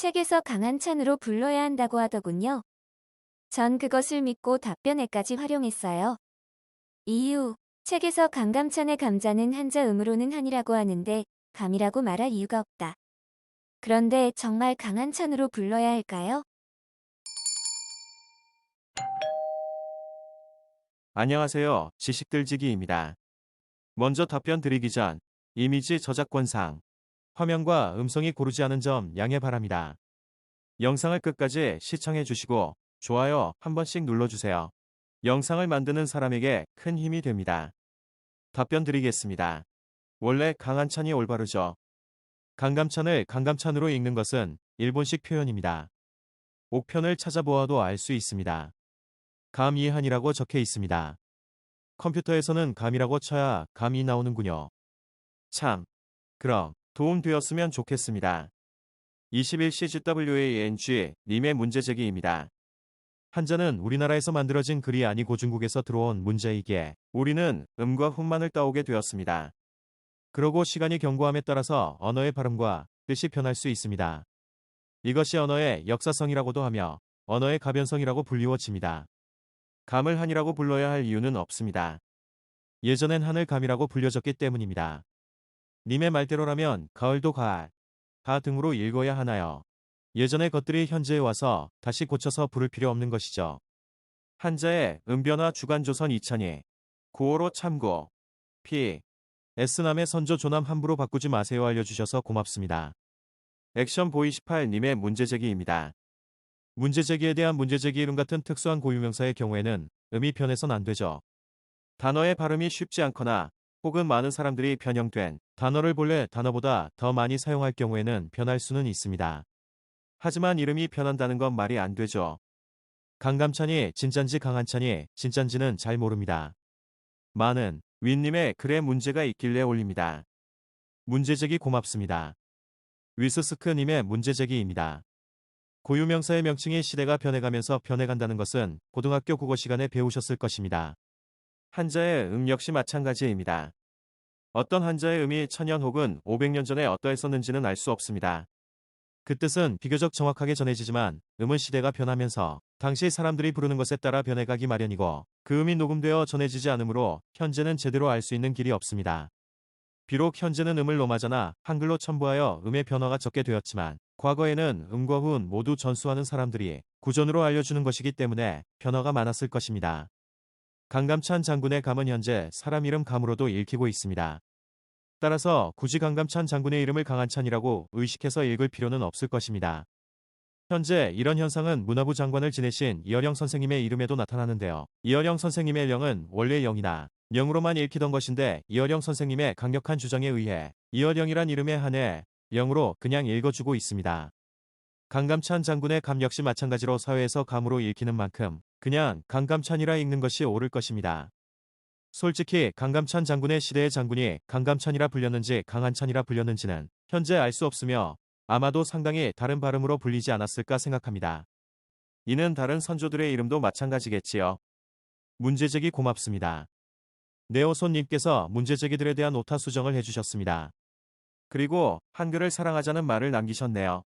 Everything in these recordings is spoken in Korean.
책에서 강한 찬으로 불러야 한다고 하더군요. 전 그것을 믿고 답변에까지 활용했어요. 이유, 책에서 강감찬의 감자는 한자 음으로는 한이라고 하는데 감이라고 말할 이유가 없다. 그런데 정말 강한 찬으로 불러야 할까요? 안녕하세요. 지식들지기입니다. 먼저 답변 드리기 전 이미지 저작권상 화면과 음성이 고르지 않은 점 양해 바랍니다. 영상을 끝까지 시청해 주시고 좋아요 한 번씩 눌러주세요. 영상을 만드는 사람에게 큰 힘이 됩니다. 답변 드리겠습니다. 원래 강한 찬이 올바르죠. 강감찬을 강감찬으로 읽는 것은 일본식 표현입니다. 옥편을 찾아보아도 알 수 있습니다. 감이한이라고 적혀 있습니다. 컴퓨터에서는 감이라고 쳐야 감이 나오는군요. 참, 그럼 도움 되었으면 좋겠습니다. 21CGWANG 님의 문제제기입니다. 한자는 우리나라에서 만들어진 글이 아니고 중국에서 들어온 문자이기에 우리는 음과 훈만을 따오게 되었습니다. 그러고 시간이 경과함에 따라서 언어의 발음과 뜻이 변할 수 있습니다. 이것이 언어의 역사성이라고도 하며 언어의 가변성이라고 불리워집니다. 감을 한이라고 불러야 할 이유는 없습니다. 예전엔 하늘 감이라고 불려졌기 때문입니다. 님의 말대로라면 가을도 가을, 가 등으로 읽어야 하나요? 예전의 것들이 현재에 와서 다시 고쳐서 부를 필요 없는 것이죠. 한자의 음변화 주간조선 이찬희, 구어로 참고, 피, S남의 선조 조남 함부로 바꾸지 마세요 알려주셔서 고맙습니다. 액션 보이18님의 문제제기입니다. 문제제기에 대한 문제제기 이름 같은 특수한 고유명사의 경우에는 음이 변해선 안 되죠. 단어의 발음이 쉽지 않거나 혹은 많은 사람들이 변형된 단어를 본래 단어보다 더 많이 사용할 경우에는 변할 수는 있습니다. 하지만 이름이 변한다는 건 말이 안 되죠. 강감찬이 진짠지 강한찬이 진짠지는 잘 모릅니다. 많은 윈님의 글에 문제가 있길래 올립니다. 문제제기 고맙습니다. 위스스크님의 문제제기입니다. 고유명사의 명칭이 시대가 변해가면서 변해간다는 것은 고등학교 국어 시간에 배우셨을 것입니다. 한자의 음 역시 마찬가지입니다. 어떤 한자의 음이 1000년 혹은 500년 전에 어떠했었는지는 알 수 없습니다. 그 뜻은 비교적 정확하게 전해지지만 음은 시대가 변하면서 당시 사람들이 부르는 것에 따라 변해가기 마련이고 그 음이 녹음되어 전해지지 않으므로 현재는 제대로 알 수 있는 길이 없습니다. 비록 현재는 음을 로마자나 한글로 첨부하여 음의 변화가 적게 되었지만 과거에는 음과 훈 모두 전수하는 사람들이 구전으로 알려주는 것이기 때문에 변화가 많았을 것입니다. 강감찬 장군의 감은 현재 사람 이름 감으로도 읽히고 있습니다. 따라서 굳이 강감찬 장군의 이름을 강한찬이라고 의식해서 읽을 필요는 없을 것입니다. 현재 이런 현상은 문화부 장관을 지내신 이어령 선생님의 이름에도 나타나는데요. 이어령 선생님의 령은 원래 영이나 영으로만 읽히던 것인데 이어령 선생님의 강력한 주장에 의해 이어령이란 이름에 한해 영으로 그냥 읽어주고 있습니다. 강감찬 장군의 감 역시 마찬가지로 사회에서 감으로 읽히는 만큼 그냥 강감찬이라 읽는 것이 옳을 것입니다. 솔직히 강감찬 장군의 시대의 장군이 강감찬이라 불렸는지 강한찬이라 불렸는지는 현재 알 수 없으며 아마도 상당히 다른 발음으로 불리지 않았을까 생각합니다. 이는 다른 선조들의 이름도 마찬가지겠지요. 문제제기 고맙습니다. 네오손님께서 문제제기들에 대한 오타 수정을 해주셨습니다. 그리고 한글을 사랑하자는 말을 남기셨네요.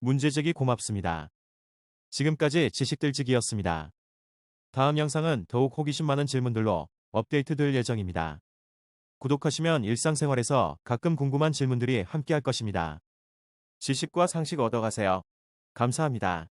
문제제기 고맙습니다. 지금까지 지식들지기였습니다. 다음 영상은 더욱 호기심 많은 질문들로 업데이트될 예정입니다. 구독하시면 일상생활에서 가끔 궁금한 질문들이 함께할 것입니다. 지식과 상식 얻어가세요. 감사합니다.